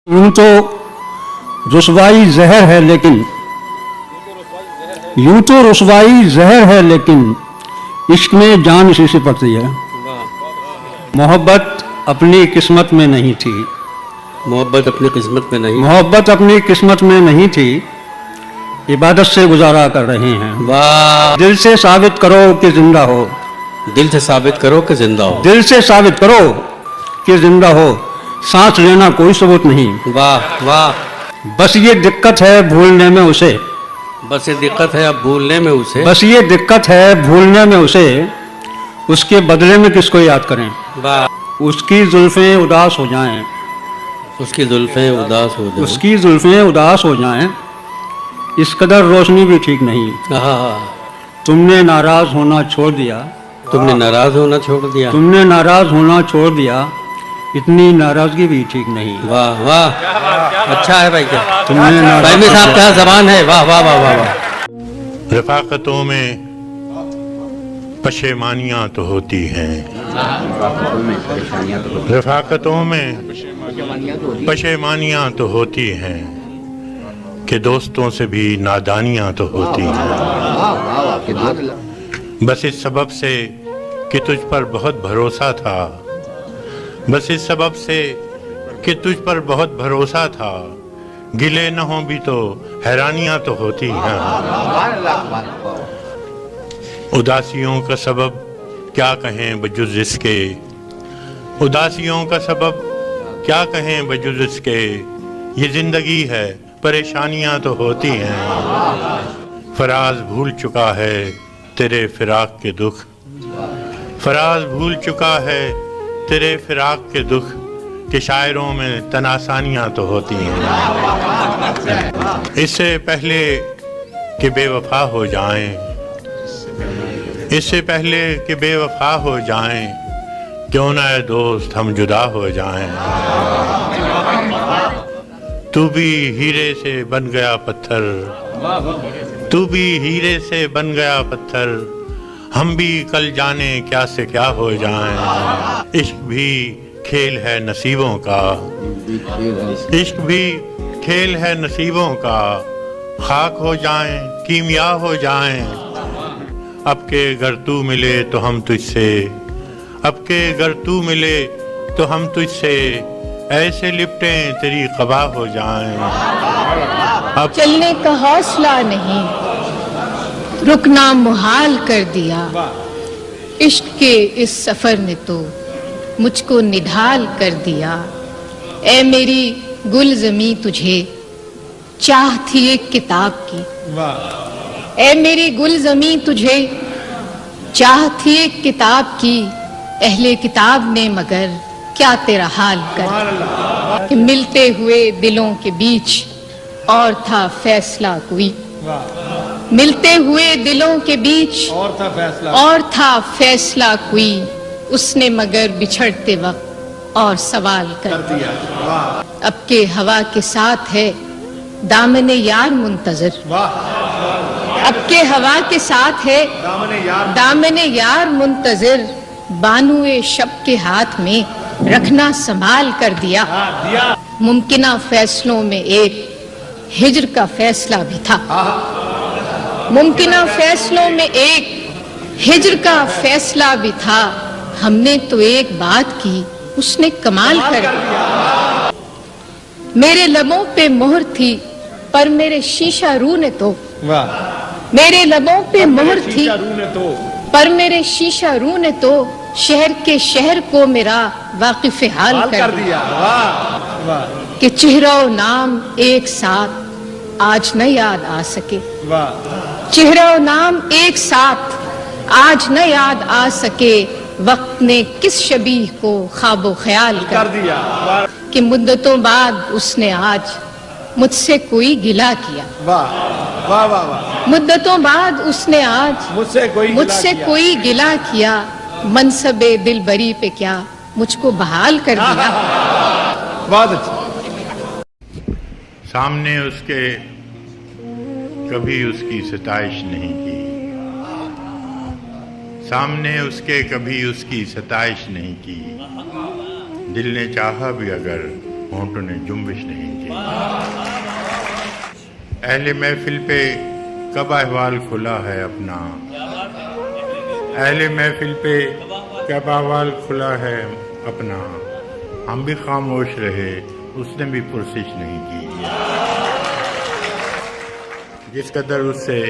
यूं तो रुसवाई जहर है लेकिन इश्क में जान इसी से पड़ती है। मोहब्बत अपनी किस्मत में नहीं थी। मोहब्बत अपनी किस्मत में नहीं। मोहब्बत अपनी किस्मत में नहीं थी, इबादत से गुजारा कर रहे हैं। वाह, दिल से साबित करो कि जिंदा हो। दिल से साबित करो कि जिंदा हो। दिल से साबित करो कि जिंदा हो, सांस लेना कोई सबूत नहीं। वाह वाह, बस ये दिक्कत है भूलने में उसे। बस ये दिक्कत है अब भूलने में उसे। बस ये दिक्कत है भूलने में उसे, उसके बदले में किसको याद करें। वाह, उसकी जुल्फें उदास हो जाएं। उसकी जुल्फें उदास हो जाएं। उसकी जुल्फें उदास हो जाएं, इस कदर रोशनी भी ठीक नहीं। हाँ, तुमने नाराज होना छोड़ दिया। तुमने नाराज होना छोड़ दिया। तुमने नाराज होना छोड़ दिया, इतनी नाराजगी भी ठीक नहीं। वाह वाह, अच्छा है भाई। क्या तुमने भाई में साहब क्या जबान है। वाह वाह वाह वाह वाह। रफ़ाक़तों में पशेमानियाँ तो होती हैं। रफ़ाक़तों में पशेमानियाँ तो होती हैं कि दोस्तों से भी नादानियाँ तो होती हैं। बस इस सबब से कि तुझ पर बहुत भरोसा था। बस इस सबब से कि तुझ पर बहुत भरोसा था, गिले न हों भी तो हैरानियाँ तो होती हैं। उदासियों का सबब क्या कहें बजुज़ इसके। उदासियों का सबब क्या कहें बजुज़ इसके, ये ज़िंदगी है परेशानियाँ तो होती हैं। फराज भूल चुका है तेरे फिराक के दुख। फराज भूल चुका है तेरे फिराक के दुख, कि शायरों में तनासानियाँ तो होती हैं। इससे पहले कि बेवफा हो जाएं, इससे पहले कि बेवफा हो जाएं, क्यों ना ए दोस्त हम जुदा हो जाएं। तू भी हीरे से बन गया पत्थर, तू भी हीरे से बन गया पत्थर, हम भी कल जाने क्या से क्या हो जाएं। इश्क भी खेल है नसीबों का, इश्क भी खेल है नसीबों का, खाक हो जाएं कीमिया हो जाएं। अब के अगर तू मिले तो हम तुझसे, अब के अगर तू मिले तो हम तुझसे, ऐसे लिपटें तेरी क़बा हो जाएं। अब चलने का हौसला नहीं, रुकना मुहाल कर दिया। इश्क के इस सफर ने तो मुझको निढाल कर दिया। ऐ मेरी गुल ज़मीं तुझे चाह थी एक किताब की। ऐ मेरी गुल ज़मीं तुझे चाह थी एक किताब की, अहले किताब ने मगर क्या तेरा हाल कर दिया। कि मिलते हुए दिलों के बीच और था फैसला कोई। मिलते हुए दिलों के बीच और था फैसला कोई, उसने मगर बिछड़ते वक्त और सवाल कर दिया। अब के हवा के साथ है दामने यार मुंतजर। अब के हवा के साथ है दामने यार मुंतजर, बानुए शब के हाथ में रखना संभाल कर दिया। मुमकिना फैसलों में एक हिज्र का फैसला भी था। मुमकिना फैसलों में एक हिज्र का फैसला भी था। हमने तो एक बात की, उसने कमाल कर दिया। मेरे लबों पे मोहर थी पर मेरे शीशा रू ने तो, मेरे लबों पे मोहर थी पर मेरे शीशा रू ने तो, शहर के शहर को मेरा वाकिफ हाल कर दिया। कि चेहरा और नाम एक साथ आज न याद आ सके। चेहरा और नाम एक साथ आज न याद आ सके, वक्त ने किस शबीह को ख्वाबो ख्याल कर दिया। कि मुद्दतों बाद उसने आज मुझसे कोई गिला किया। मुद्दतों बाद उसने आज मुझसे कोई गिला किया, मनसबे दिलबरी पे क्या मुझको बहाल कर दिया। सामने उसके कभी उसकी सताइश नहीं की। सामने उसके कभी उसकी सताइश नहीं की। दिल ने चाहा भी अगर ہونٹوں نے جنبش نہیں کی۔ اہل محفل پہ کب احوال کھلا ہے اپنا، اہل محفل پہ کب احوال کھلا ہے اپنا، ہم بھی خاموش رہے اس نے بھی پرسش نہیں کی۔ جس قدر اس سے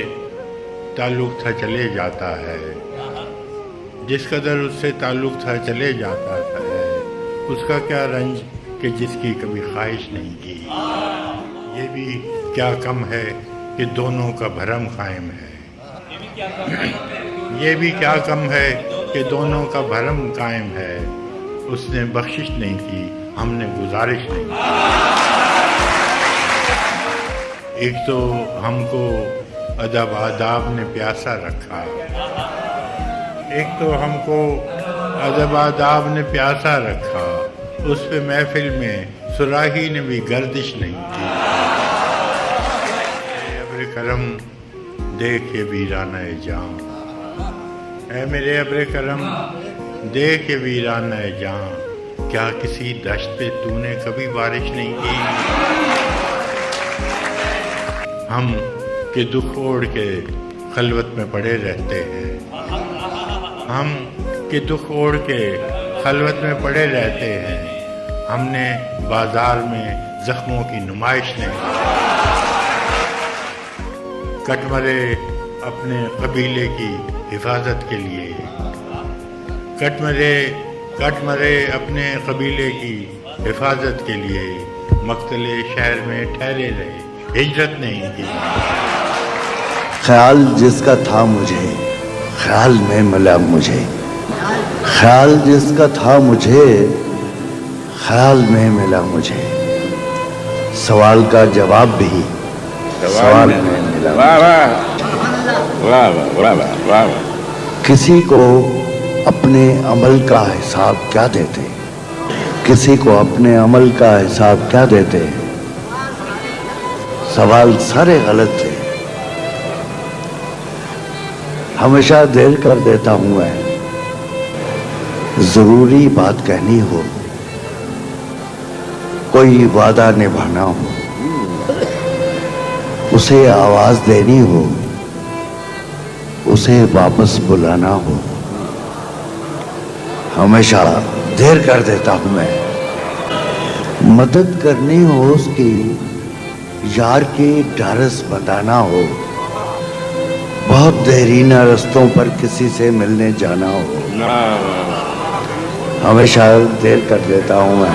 تعلق تھا چلے جاتا ہے، جس قدر اس سے تعلق تھا چلے جاتا ہے، اس کا کیا رنج کہ جس کی کبھی خواہش نہیں کی۔ یہ بھی کیا کم ہے کہ دونوں کا بھرم قائم ہے، یہ بھی کیا کم ہے کہ دونوں کا بھرم قائم ہے۔ اس نے بخشش نہیں کی، ہم نے گزارش نہیں کی۔ ایک تو ہم کو ادب آداب نے پیاسا رکھا، ایک تو ہم کو ادب آداب نے پیاسا رکھا، اس پہ محفل میں صراحی نے بھی گردش نہیں کی۔ اے ابر کرم دیکھ یہ ویرانہ جاں، اے میرے ابر کرم دیکھ یہ ویرانہ جاں، کیا کسی دشت پہ تو نے کبھی بارش نہیں کی؟ ہم کہ دکھ اوڑھ کے خلوت میں پڑے رہتے ہیں، ہم کہ دکھ اوڑھ کے خلوت میں پڑے رہتے ہیں، ہم نے بازار میں زخموں کی نمائش نہیں کی۔ کٹ مرے اپنے قبیلے کی حفاظت کے لیے، کٹ مرے اپنے قبیلے کی حفاظت کے لیے، مقتل شہر میں ٹھہرے رہے، ہجرت نہیں کی۔ خیال جس کا تھا مجھے خیال میں ملا مجھے، خیال جس کا تھا مجھے خیال میں ملا مجھے، سوال کا جواب بھی سوال میں ملا مجھے۔ کسی کو اپنے عمل کا حساب کیا دیتے، کسی کو اپنے عمل کا حساب کیا دیتے، سوال سارے غلط تھے۔ ہمیشہ دیر کر دیتا ہوں میں، ضروری بات کہنی ہو، کوئی وعدہ نبھانا ہو، اسے آواز دینی ہو، اسے واپس بلانا ہو، ہمیشہ دیر کر دیتا ہوں میں۔ مدد کرنی ہو اس کی، یار کی ڈھارس بتانا ہو، بہت دیرینہ رستوں پر کسی سے ملنے جانا ہو، ہمیشہ دیر کر دیتا ہوں میں۔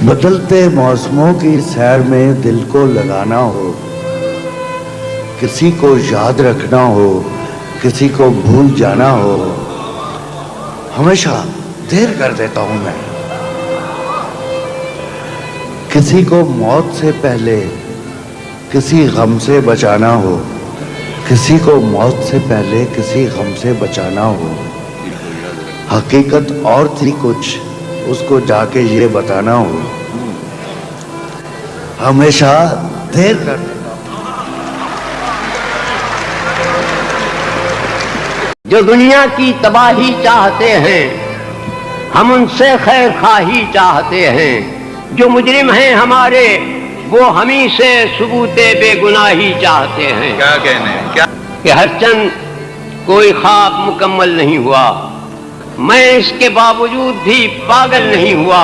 بدلتے موسموں کی سیر میں دل کو لگانا ہو، کسی کو یاد رکھنا ہو، کسی کو بھول جانا ہو، ہمیشہ دیر کر دیتا ہوں میں۔ کسی کو موت سے پہلے کسی غم سے بچانا ہو، کسی کو موت سے پہلے کسی غم سے بچانا ہو، حقیقت اور تھی کچھ، اس کو جا کے یہ بتانا ہو، ہمیشہ دیر کر دیتا ہوں۔ جو دنیا کی تباہی چاہتے ہیں ہم ان سے خیر خواہی چاہتے ہیں، جو مجرم ہیں ہمارے وہ ہمیں سے ثبوت بے گناہی چاہتے ہیں۔ کیا کہنے کیا کہ ہر چند کوئی خواب مکمل نہیں ہوا، میں اس کے باوجود بھی پاگل نہیں ہوا،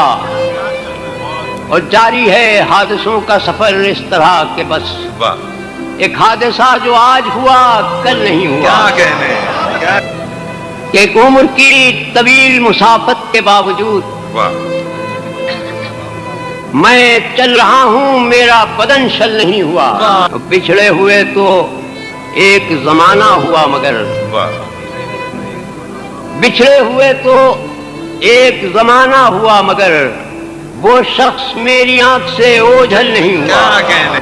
اور جاری ہے حادثوں کا سفر اس طرح کہ بس ایک حادثہ جو آج ہوا کل نہیں ہوا۔ کیا کہنے کیا کہ ایک عمر کی طویل مسافت کے باوجود میں چل رہا ہوں، میرا بدن شل نہیں ہوا۔ بچھڑے ہوئے تو ایک زمانہ ہوا مگر بچھڑے ہوئے تو ایک زمانہ ہوا مگر وہ شخص میری آنکھ سے اوجھل نہیں ہوا۔ کیا کہنے